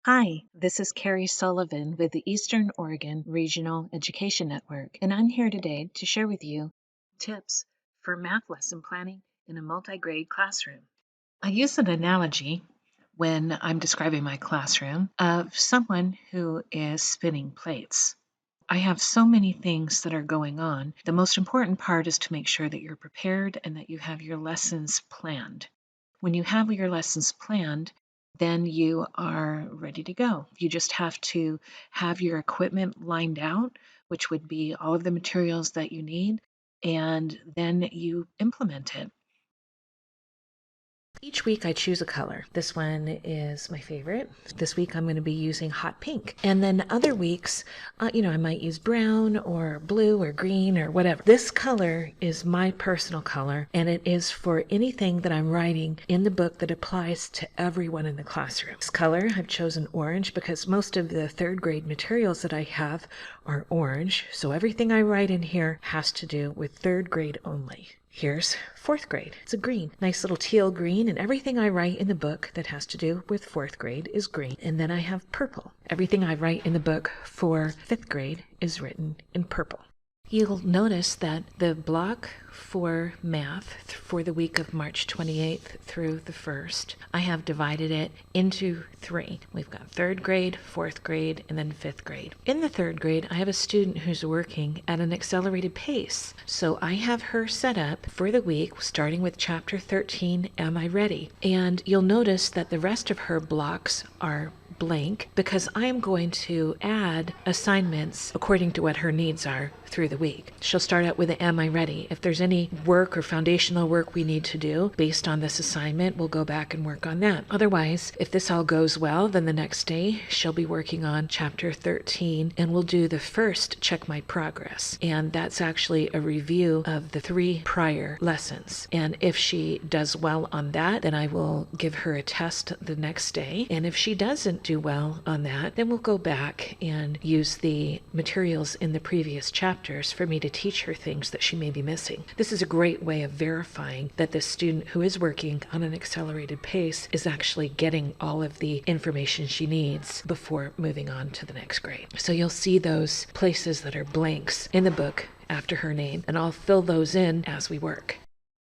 Hi, this is Carrie Sullivan with the Eastern Oregon Regional Education Network, and I'm here today to share with you tips for math lesson planning in a multi-grade classroom. I use an analogy when I'm describing my classroom of someone who is spinning plates. I have so many things that are going on. The most important part is to make sure that you're prepared and that you have your lessons planned. When you have your lessons planned, then you are ready to go. You just have to have your equipment lined out, which would be all of the materials that you need, and then you implement it. Each week I choose a color. This one is my favorite. This week I'm going to be using hot pink. And then other weeks, I might use brown or blue or green or whatever. This color is my personal color, and it is for anything that I'm writing in the book that applies to everyone in the classroom. This color, I've chosen orange because most of the third grade materials that I have are orange. So everything I write in here has to do with third grade only. Here's fourth grade. It's a green, nice little teal green, and everything I write in the book that has to do with fourth grade is green. And then I have purple. Everything I write in the book for fifth grade is written in purple. You'll notice that the block for math for the week of March 28th through the 1st, I have divided it into 3. We've got third grade, fourth grade, and then fifth grade. In the third grade, I have a student who's working at an accelerated pace. So I have her set up for the week, starting with chapter 13, Am I Ready? And you'll notice that the rest of her blocks are blank because I am going to add assignments according to what her needs are through the week. She'll start out with the Am I Ready? If there's any work or foundational work we need to do based on this assignment, we'll go back and work on that. Otherwise, if this all goes well, then the next day she'll be working on chapter 13 and we'll do the first Check My Progress. And that's actually a review of the 3 prior lessons. And if she does well on that, then I will give her a test the next day. And if she doesn't do well on that, then we'll go back and use the materials in the previous chapters for me to teach her things that she may be missing. This is a great way of verifying that the student who is working on an accelerated pace is actually getting all of the information she needs before moving on to the next grade. So you'll see those places that are blanks in the book after her name, and I'll fill those in as we work.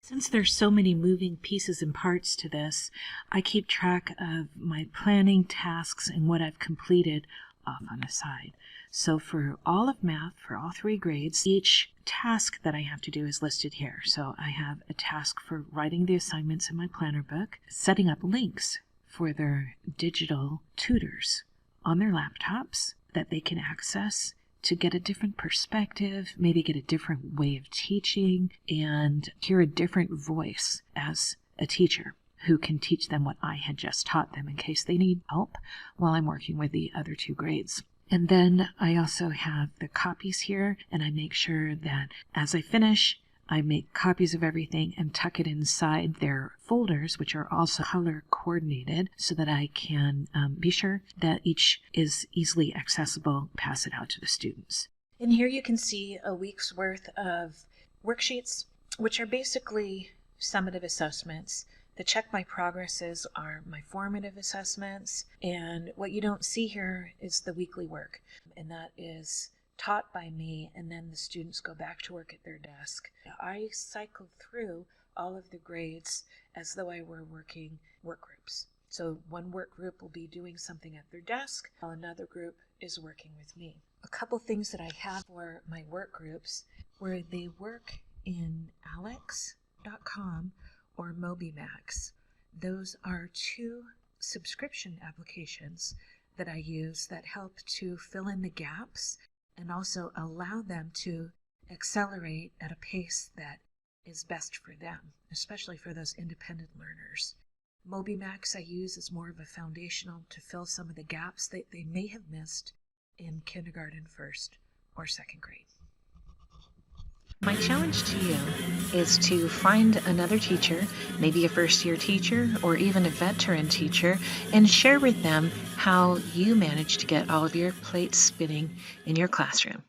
Since there's so many moving pieces and parts to this, I keep track of my planning tasks and what I've completed off on the side. So for all of math, for all 3 grades, each task that I have to do is listed here. So I have a task for writing the assignments in my planner book, setting up links for their digital tutors on their laptops that they can access to get a different perspective, maybe get a different way of teaching, and hear a different voice as a teacher who can teach them what I had just taught them in case they need help while I'm working with the other 2 grades. And then I also have the copies here, and I make sure that as I finish, I make copies of everything and tuck it inside their folders, which are also color coordinated, so that I can be sure that each is easily accessible, pass it out to the students. And here you can see a week's worth of worksheets, which are basically summative assessments. The Check My Progresses are my formative assessments, and what you don't see here is the weekly work, and that is taught by me, and then the students go back to work at their desk. I cycle through all of the grades as though I were working work groups. So one work group will be doing something at their desk, while another group is working with me. A couple things that I have for my work groups where they work in alex.com or MobiMax. Those are 2 subscription applications that I use that help to fill in the gaps and also allow them to accelerate at a pace that is best for them, especially for those independent learners. MobiMax I use as more of a foundational to fill some of the gaps that they may have missed in kindergarten, 1st, or 2nd grade. My challenge to you is to find another teacher, maybe a first-year teacher or even a veteran teacher, and share with them how you manage to get all of your plates spinning in your classroom.